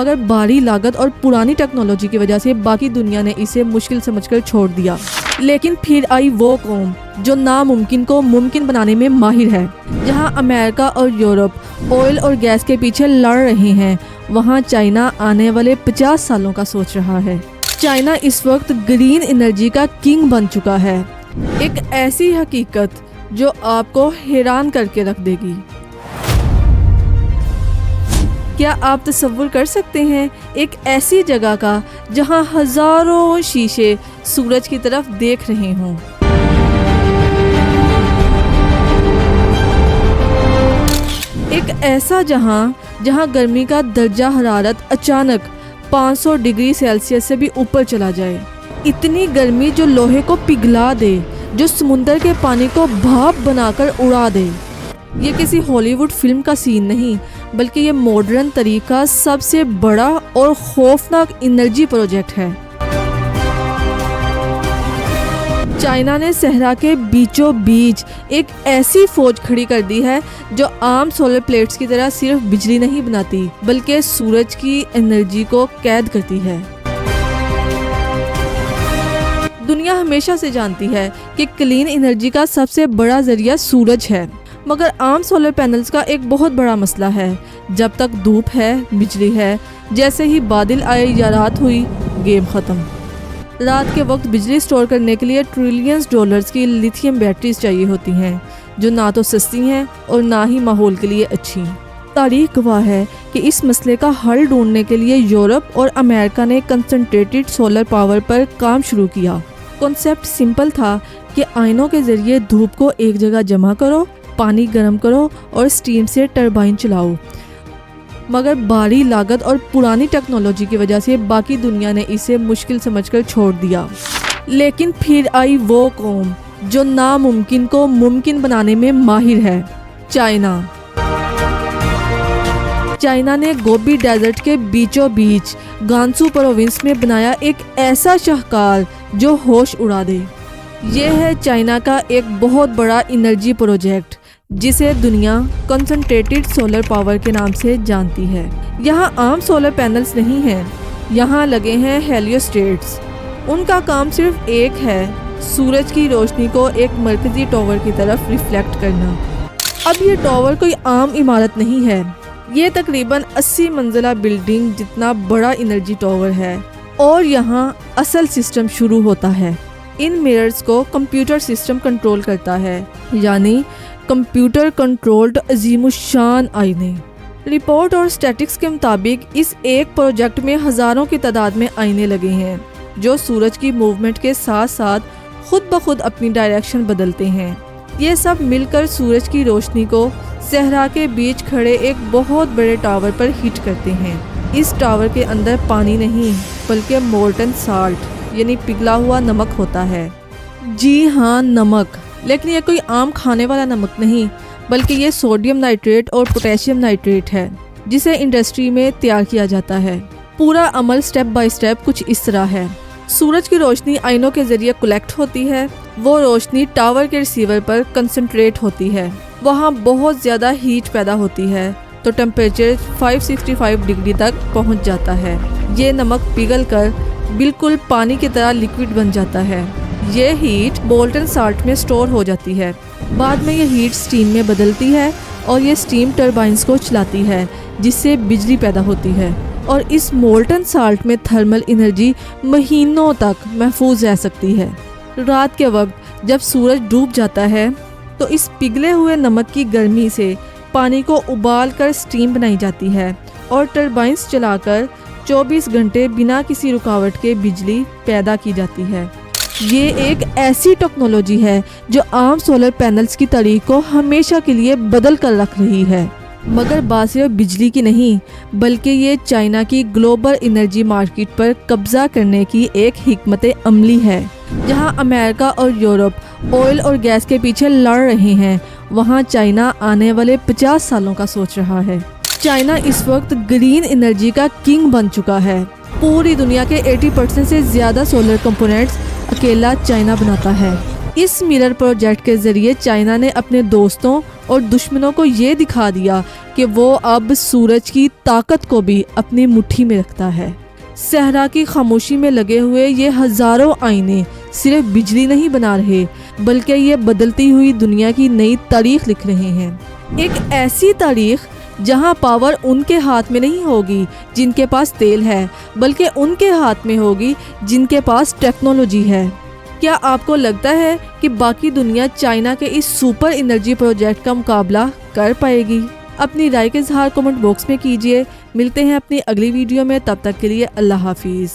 मगर भारी लागत और पुरानी टेक्नोलॉजी की वजह से बाकी दुनिया ने इसे मुश्किल समझकर छोड़ दिया। लेकिन फिर आई वो कौम जो नामुमकिन को मुमकिन बनाने में माहिर है। जहां अमेरिका और यूरोप ऑयल और गैस के पीछे लड़ रहे हैं, वहां चाइना आने वाले 50 सालों का सोच रहा है। चाइना इस वक्त ग्रीन एनर्जी का किंग बन चुका है, एक ऐसी हकीकत जो आपको हैरान करके रख देगी। क्या आप तसव्वुर कर सकते हैं एक ऐसी जगह का जहां हजारों शीशे सूरज की तरफ देख रहे हों? एक ऐसा जहां गर्मी का दर्जा हरारत अचानक 500 डिग्री सेल्सियस से भी ऊपर चला जाए। इतनी गर्मी जो लोहे को पिघला दे, जो समुंदर के पानी को भाप बनाकर उड़ा दे। ये किसी हॉलीवुड फिल्म का सीन नहीं, बल्कि ये मॉडर्न तरीका सबसे बड़ा और खौफनाक एनर्जी प्रोजेक्ट है। चाइना ने सहरा के बीचों बीच एक ऐसी फौज खड़ी कर दी है जो आम सोलर प्लेट्स की तरह सिर्फ बिजली नहीं बनाती, बल्कि सूरज की एनर्जी को कैद करती है। दुनिया हमेशा से जानती है कि क्लीन एनर्जी का सबसे बड़ा जरिया सूरज है, मगर आम सोलर पैनल्स का एक बहुत बड़ा मसला है। जब तक धूप है, बिजली है, जैसे ही बादल आए या रात हुई, गेम खत्म। रात के वक्त बिजली स्टोर करने के लिए ट्रिलियंस डॉलर्स की लिथियम बैटरीज चाहिए होती हैं, जो ना तो सस्ती हैं और ना ही माहौल के लिए अच्छी। तारीख गवाह है कि इस मसले का हल ढूंढने के लिए यूरोप और अमेरिका ने कंसंट्रेटेड सोलर पावर पर काम शुरू किया। कॉन्सेप्ट सिंपल था कि आयनों के जरिए धूप को एक जगह जमा करो, पानी गर्म करो और स्टीम से टरबाइन चलाओ। मगर भारी लागत और पुरानी टेक्नोलॉजी की वजह से बाकी दुनिया ने इसे मुश्किल समझकर छोड़ दिया। लेकिन फिर आई वो कौम जो नामुमकिन को मुमकिन बनाने में माहिर है, चाइना। चाइना ने गोबी डेजर्ट के बीचों बीच गांसू प्रोविंस में बनाया एक ऐसा शाहकार जो होश उड़ा दे। ये है चाइना का एक बहुत बड़ा एनर्जी प्रोजेक्ट, जिसे दुनिया कंसंट्रेटेड सोलर पावर के नाम से जानती है। यहाँ आम सोलर पैनल्स नहीं हैं, यहाँ लगे हैं हेलियोस्टेट्स। उनका काम सिर्फ एक है, सूरज की रोशनी को एक मरकजी टावर की तरफ रिफ्लेक्ट करना। अब ये टावर कोई आम इमारत नहीं है, ये तकरीबन 80 मंजिला बिल्डिंग जितना बड़ा एनर्जी टावर है। और यहाँ असल सिस्टम शुरू होता है। इन मिरर्स को कंप्यूटर सिस्टम कंट्रोल करता है, यानी कंप्यूटर कंट्रोल्ड अजीमुशान आईने। रिपोर्ट और स्टैटिक्स के मुताबिक इस एक प्रोजेक्ट में हजारों की तादाद में आईने लगे हैं, जो सूरज की मूवमेंट के साथ साथ खुद ब खुद अपनी डायरेक्शन बदलते हैं। ये सब मिलकर सूरज की रोशनी को सहरा के बीच खड़े एक बहुत बड़े टावर पर हिट करते हैं। इस टावर के अंदर पानी नहीं, बल्कि मोल्टन साल्ट यानी पिघला हुआ नमक होता है। जी हाँ, नमक। लेकिन ये कोई आम खाने वाला नमक नहीं, बल्कि ये सोडियम नाइट्रेट और पोटेशियम नाइट्रेट है, जिसे इंडस्ट्री में तैयार किया जाता है। पूरा अमल स्टेप बाय स्टेप कुछ इस तरह है। सूरज की रोशनी आयनों के जरिए कलेक्ट होती है। वो रोशनी टावर के रिसीवर पर कंसंट्रेट होती है। वहाँ बहुत ज़्यादा हीट पैदा होती है, तो टेम्परेचर 565 डिग्री तक पहुँच जाता है। ये नमक पिघल कर बिल्कुल पानी की तरह लिक्विड बन जाता है। ये हीट मोल्टन साल्ट में स्टोर हो जाती है। बाद में ये हीट स्टीम में बदलती है और ये स्टीम टरबाइंस को चलाती है, जिससे बिजली पैदा होती है। और इस मोल्टन साल्ट में थर्मल एनर्जी महीनों तक महफूज रह सकती है। रात के वक्त जब सूरज डूब जाता है, तो इस पिघले हुए नमक की गर्मी से पानी को उबाल कर स्टीम बनाई जाती है और टरबाइंस चलाकर 24 घंटे बिना किसी रुकावट के बिजली पैदा की जाती है। ये एक ऐसी टेक्नोलॉजी है जो आम सोलर पैनल्स की तारीख को हमेशा के लिए बदल कर रख रही है। मगर बात सिर्फ बिजली की नहीं, बल्कि ये चाइना की ग्लोबल एनर्जी मार्केट पर कब्जा करने की एक हिकमत अमली है। जहां अमेरिका और यूरोप ऑयल और गैस के पीछे लड़ रहे हैं, वहां चाइना आने वाले 50 सालों का सोच रहा है। चाइना इस वक्त ग्रीन एनर्जी का किंग बन चुका है। पूरी दुनिया के 80% से ज़्यादा सोलर कंपोनेंट्स अकेला चाइना बनाता है। اس मिरर प्रोजेक्ट के जरिए चाइना ने अपने दोस्तों और दुश्मनों को ये दिखा दिया कि वो अब सूरज की ताकत को भी अपनी मुट्ठी में रखता है। सहरा की खामोशी में लगे हुए ये हजारों आईने सिर्फ बिजली नहीं बना रहे, बल्कि ये बदलती हुई दुनिया की नई तारीख लिख रहे हैं। एक ऐसी तारीख जहां पावर उनके हाथ में नहीं होगी जिनके पास तेल है, बल्कि उनके हाथ में होगी जिनके पास टेक्नोलॉजी है। क्या आपको लगता है कि बाकी दुनिया चाइना के इस सुपर एनर्जी प्रोजेक्ट का मुकाबला कर पाएगी? अपनी राय के इज़हार कमेंट बॉक्स में कीजिए। मिलते हैं अपनी अगली वीडियो में, तब तक के लिए अल्लाह हाफिज़।